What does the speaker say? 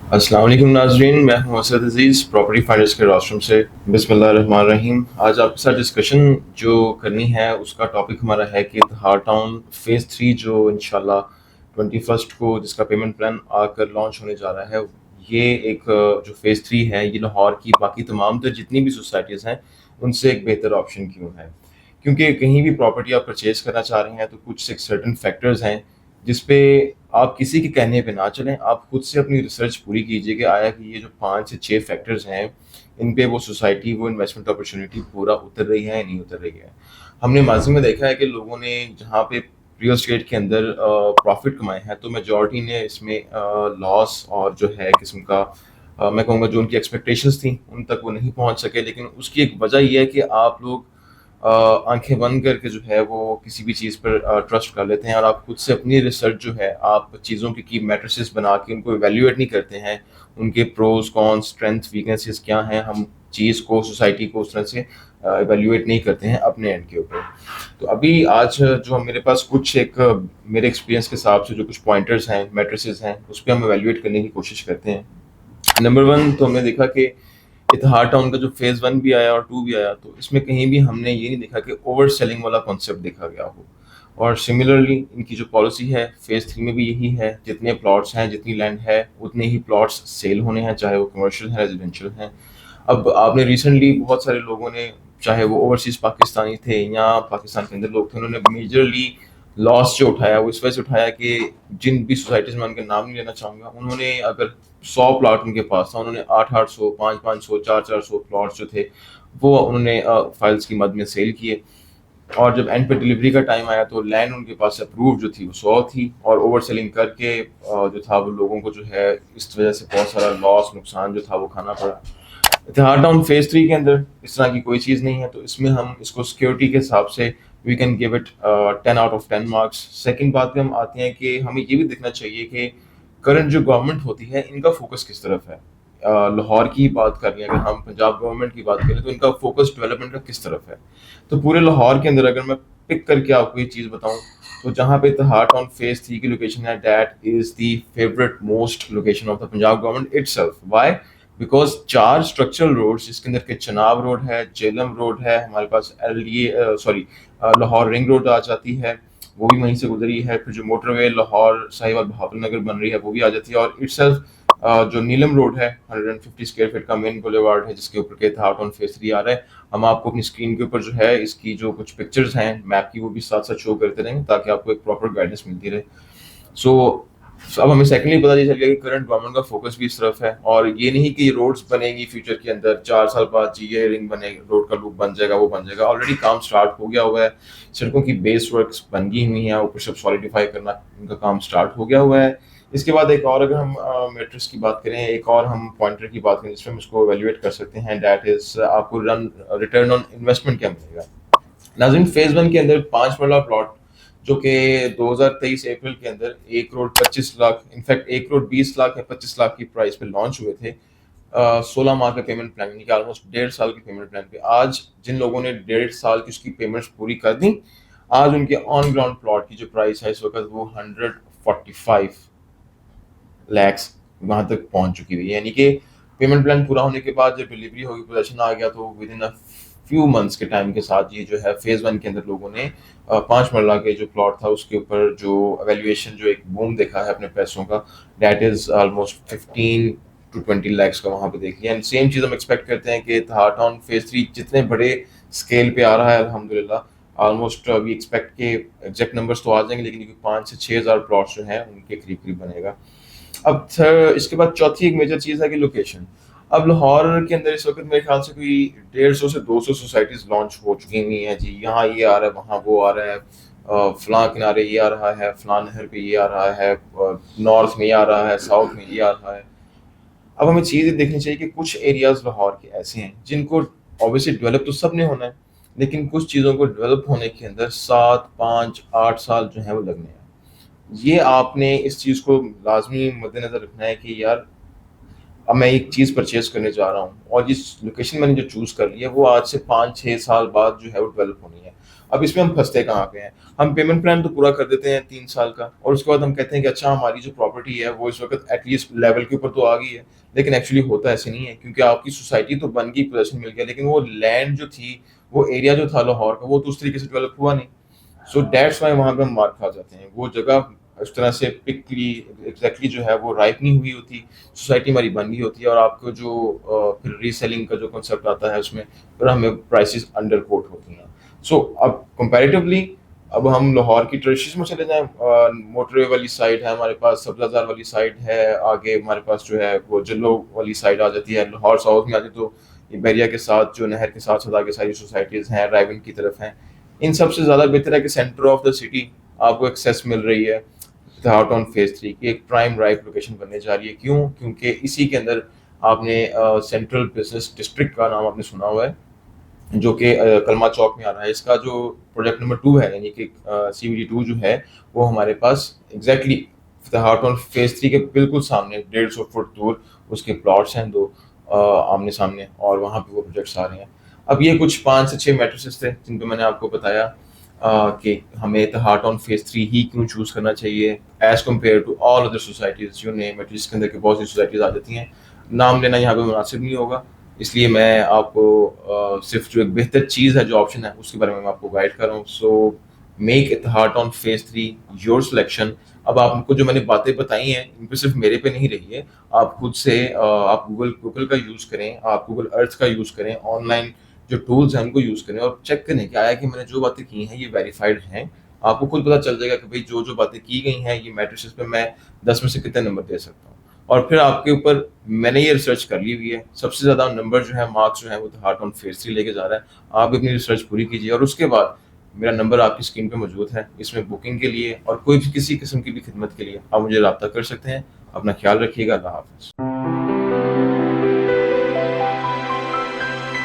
अस्सलाम वालेकुम नाजरीन, मैं हूं असद अजीज़ प्रॉपर्टी फाइनेंस के रास्ट्रम से। बिस्मिल्लाहिर्रहमानिर्रहीम। आज आपके साथ डिस्कशन जो करनी है उसका टॉपिक हमारा है कि इत्तेहाद टाउन फ़ेज़ 3 जो इंशाल्लाह 21 को जिसका पेमेंट प्लान आकर लॉन्च होने जा रहा है, ये एक जो फ़ेज़ 3 है ये लाहौर की बाकी तमाम तो जितनी भी सोसाइटीज़ हैं उनसे एक बेहतर ऑप्शन क्यों है। क्योंकि कहीं भी प्रॉपर्टी आप परचेज़ करना चाह रहे हैं तो कुछ एक सर्टेन फैक्टर्स हैं जिस पे आप किसी के कहने पे ना चलें, आप खुद से अपनी रिसर्च पूरी कीजिए कि आया कि ये जो 5 से 6 फैक्टर्स हैं, इन पे वो सोसाइटी, वो इन्वेस्टमेंट अपॉर्चुनिटी पूरा उतर रही है या नहीं उतर रही है। हमने माज़ी में देखा है कि लोगों ने जहाँ पे रियल एस्टेट के अंदर प्रॉफ़िट कमाए हैं, तो मेजॉरिटी ने इसमें लॉस और जो है किस्म का मैं कहूँगा जो उनकी एक्सपेक्टेशंस थी, उन तक वो नहीं पहुँच सके। लेकिन उसकी एक वजह ये है कि आप लोग आंखें बंद करके जो है वो किसी भी चीज़ पर ट्रस्ट कर लेते हैं और आप खुद से अपनी रिसर्च जो है आप चीज़ों की मैट्रिसेस बना के उनको इवेल्युएट नहीं करते हैं, उनके प्रोज कॉन्स स्ट्रेंथ वीकनेसेस क्या हैं, हम चीज़ को सोसाइटी को उस तरह से इवेल्युएट नहीं करते हैं अपने एंड के ऊपर। तो अभी आज जो मेरे पास कुछ एक मेरे एक्सपीरियंस के हिसाब से जो कुछ पॉइंटर्स हैं मैट्रिसेस हैं उस पर हम इवेल्युएट करने की कोशिश करते हैं। नंबर वन तो हमने देखा कि इत्तेहाद टाउन का जो फ़ेज़ 1 भी आया और 2 भी आया, तो इसमें कहीं भी हमने ये नहीं देखा कि ओवर सेलिंग वाला कॉन्सेप्ट देखा गया हो। और सिमिलरली इनकी जो पॉलिसी है फ़ेज़ 3 में भी यही है, जितने प्लॉट्स हैं, जितनी लैंड है, उतने ही प्लॉट्स सेल होने हैं, चाहे वो कमर्शियल हैं, रेज़िडेंशियल हैं। अब आपने रिसेंटली बहुत सारे लोगों ने, चाहे वो ओवरसीज़ पाकिस्तानी थे या पाकिस्तान के अंदर लोग थे, उन्होंने मेजरली लॉस जो उठाया वो इस वजह से उठाया कि जिन भी सोसाइटीज़ में उनके नाम नहीं लेना चाहूँगा, उन्होंने अगर 100 प्लॉट उनके पास था, उन्होंने 800-800, 500-500, 400-400 प्लॉट्स जो थे, वो उन्होंने फाइल्स की मद में सेल किए। और जब एंड पे डिलीवरी का टाइम आया तो लैंड उनके पास अप्रूव जो थी वो 100 थी और ओवर सेलिंग करके जो था वो लोगों को जो है इस वजह से बहुत सारा लॉस नुकसान जो था वो खाना पड़ा। इत्तेहाद टाउन फ़ेज़ 3 के अंदर इस तरह की कोई चीज़ नहीं है, तो इसमें हम इसको सिक्योरिटी के हिसाब से we can give it 10 out of 10 marks. Second बात पे हम आते हैं कि हमें ये भी देखना चाहिए कि करंट जो गवर्नमेंट होती है इनका फोकस किस तरफ है। लाहौर की बात कर लें, अगर हम पंजाब गवर्नमेंट की बात करें तो इनका फोकस डेवलपमेंट का किस तरफ है। तो पूरे लाहौर के अंदर अगर मैं पिक करके आपको ये चीज़ बताऊं, तो जहाँ पे इत्तेहाद टाउन फ़ेज़ 3 की लोकेशन है, that is the favourite most location of the Punjab government itself. Why? Because 4 structural roads जिसके अंदर के चनाब रोड है, जेलम रोड है, हमारे पास लाहौर रिंग रोड आ जाती है, वो भी वहीं से गुजरी है। फिर जो मोटरवे लाहौर साहिवाल बहावल नगर बन रही है वो भी आ जाती है। और इटसेल्फ जो नीलम रोड है 150 स्क्वायर फीट का मेन बुलेवार्ड है जिसके ऊपर के इत्तेहाद टाउन फ़ेज़ 3 आ रहा है। हम आपको अपनी स्क्रीन के ऊपर जो है इसकी जो कुछ पिक्चर्स हैं मैप की वो भी साथ साथ शो करते रहेंगे ताकि आपको एक प्रॉपर गाइडेंस मिलती रहे। सो अब हमें सेकेंडली पता चल गया कि करंट गवर्नमेंट का फोकस भी इस तरफ है और ये नहीं कि रोड्स बनेंगी फ्यूचर के अंदर 4 साल बाद जी ये रिंग बने, रोड का लूप बन जाएगा, वो बन जाएगा। ऑलरेडी काम स्टार्ट हो गया हुआ है, सड़कों की बेस वर्क्स बन गई हुई हैं, ऊपर सब सॉलिडिफाई करना उनका काम स्टार्ट हो गया हुआ है। इसके बाद एक और अगर हम मेट्रिक्स की बात करें, एक और हम पॉइंटर की बात करें जिसमें हम इसको एवेल्युएट कर सकते हैं, दैट इज आपको रिटर्न ऑन इन्वेस्टमेंट क्या मिलेगा। नाज़रीन फ़ेज़ 1 के अंदर 5 मरला प्लॉट जो कि 2023 अप्रैल के अंदर 1 करोड़ 25 लाख, इनफैक्ट 1 करोड़ 20 लाख या 25 लाख की प्राइस पे लॉन्च हुए थे। 16 माह का पेमेंट प्लान यानी कि ऑलमोस्ट 1.5 साल के पेमेंट प्लान पे आज जिन लोगों ने 1.5 साल की उसकी पेमेंट्स पूरी कर दी, आज उनके ऑन ग्राउंड प्लॉट की जो प्राइस है इस वक्त वो 145 लैक्स वहां तक पहुंच चुकी हुई है। यानी कि पेमेंट प्लान पूरा होने के बाद जब डिलीवरी होगी, पोजेशन आ गया, तो with in a few months के टाइम के साथ ये जो है फ़ेज़ 1 के अंदर लोगों ने 5 मरला के जो प्लॉट था उसके ऊपर जो वैल्यूएशन जो एक बूम देखा है अपने पैसों का, that is almost 15 to 20 lakhs का वहाँ पे देख लिया। एंड सेम चीज़ हम एक्सपेक्ट करते हैं कि इत्तेहाद टाउन फ़ेज़ 3 जितने बड़े स्केल पे आ रहा है अल्हम्दुलिल्लाह, ऑलमोस्ट वी एक्सपेक्ट के एग्जैक्ट नंबर्स तो आ जाएंगे लेकिन 5 से 6 हज़ार प्लॉट्स जो हैं उनके करीब करीब बनेगा। अब इसके बाद चौथी एक मेजर चीज़ है कि लोकेशन। अब लाहौर के अंदर इस वक्त मेरे ख्याल से कोई 150 से 200 सोसाइटीज़ लॉन्च हो चुकी हुई हैं जी। यहाँ ये आ रहा है, वहाँ वो आ रहा है, फलां किनारे ये आ रहा है, फलां नहर पे ये आ रहा है, नॉर्थ में ये आ रहा है, साउथ में ये आ रहा है। अब हमें चीज़ ये देखनी चाहिए कि कुछ एरियाज़ लाहौर के ऐसे हैं जिनको ऑब्वियसली डेवलप तो सब ने होना है, लेकिन कुछ चीज़ों को डेवलप होने के अंदर 7, 5, 8 साल जो हैं वो लगने हैं। ये आपने इस चीज़ को लाज़मी मद्देनज़र रखना है कि यार अब मैं एक चीज़ परचेज़ करने जा रहा हूँ और जिस लोकेशन मैंने जो चूज़ कर ली है वो आज से 5-6 साल बाद जो है वो डेवलप होनी है। اب اس میں ہم پھنستے کہاں پہ ہیں؟ ہم پیمنٹ پلان تو پورا کر دیتے ہیں 3 سال کا، اور اس کے بعد ہم کہتے ہیں کہ اچھا ہماری جو پراپرٹی ہے وہ اس وقت ایٹ لیسٹ لیول کے اوپر تو آ گئی ہے، لیکن ایکچولی ہوتا ایسے نہیں ہے، کیونکہ آپ کی سوسائٹی تو بن گئی، پوزیشن مل گیا، لیکن وہ لینڈ جو تھی، وہ ایریا جو تھا لاہور کا، وہ تو اس طریقے سے ڈیولپ ہوا نہیں. سو دیٹس وائی وہاں پہ ہم مار کھا جاتے ہیں. وہ جگہ اس طرح سے پکلی ایگزیکٹلی جو ہے وہ رائپ نہیں ہوئی ہوتی، سوسائٹی ہماری بن گئی ہوتی ہے، اور آپ کو جو پھر ری سیلنگ کا جو کنسیپٹ آتا ہے اس میں پھر ہمیں پرائسز انڈر کوٹ ہوتی ہیں. سو اب کمپیریٹیولی اب ہم لاہور کی ٹریڈیشنز میں چلے جائیں، موٹر وے والی سائڈ ہے ہمارے پاس، سبزہ زار والی سائڈ ہے، آگے ہمارے پاس جو ہے وہ جلو والی سائڈ آ جاتی ہے. لاہور ساؤتھ میں آتی تو بیریا کے ساتھ جو نہر کے ساتھ ساتھ آگے ساری سوسائٹیز ہیں رائیون کی طرف ہیں. ان سب سے زیادہ بہتر ہے کہ سینٹر آف دا سٹی آپ کو ایکسیس مل رہی ہے اتحاد ٹاؤن فیز 3 کی ایک پرائم رائٹ لوکیشن بننے جا رہی ہے. کیوں؟ کیونکہ اسی کے اندر آپ نے سینٹرل بزنس ڈسٹرکٹ کا نام آپ نے سنا ہوا ہے، جو کہ کلمہ چوک میں آ رہا ہے. اس کا جو پروجیکٹ نمبر 2 ہے، یعنی کہ CBD 2 جو ہے، وہ ہمارے پاس ایگزیکٹلی اتحاد ٹاؤن فیز 3 کے بالکل سامنے 150 فٹ دور اس کے پلاٹس ہیں 2 آمنے سامنے، اور وہاں پہ وہ پروجیکٹس آ رہے ہیں. اب یہ کچھ 5 سے 6 میٹرسز تھے جن پہ میں نے آپ کو بتایا کہ ہمیں اتحاد ٹاؤن فیز 3 ہی کیوں چوز کرنا چاہیے as compared to all other societies. You name it, جس کے اندر کہ بہت سی سوسائٹیز آ جاتی ہیں، نام لینا یہاں پہ مناسب نہیں ہوگا. اس لیے میں آپ کو صرف جو ایک بہتر چیز ہے، جو آپشن ہے، اس کے بارے میں آپ کو گائڈ کر رہا ہوں. سو میک اتحاد ٹاؤن فیز 3 یور سلیکشن. اب آپ کو جو میں نے باتیں بتائی ہیں ان پہ صرف میرے پہ نہیں رہی ہے، آپ خود سے آپ گوگل کا یوز کریں، آپ گوگل ارتھ کا یوز کریں، آن لائن جو ٹولز ہیں ان کو یوز کریں، اور چیک کریں کہ آیا کہ میں نے جو باتیں کی ہیں یہ ویریفائڈ ہیں. آپ کو خود پتہ چل جائے گا کہ بھائی جو باتیں کی گئی ہیں یہ میٹرسز پہ میں 10 میں سے کتنے نمبر دے سکتا ہوں. اور پھر آپ کے اوپر میں نے یہ ریسرچ کر لی ہوئی ہے، سب سے زیادہ نمبر جو ہے، مارکس جو ہیں، وہ اتحاد ٹاؤن فیز 3 لے کے جا رہا ہے. آپ اپنی ریسرچ پوری کیجیے، اور اس کے بعد میرا نمبر آپ کی اسکرین پہ موجود ہے، اس میں بکنگ کے لیے اور کوئی بھی کسی قسم کی بھی خدمت کے لیے آپ مجھے رابطہ کر سکتے ہیں. اپنا خیال رکھیے گا. اللہ حافظ.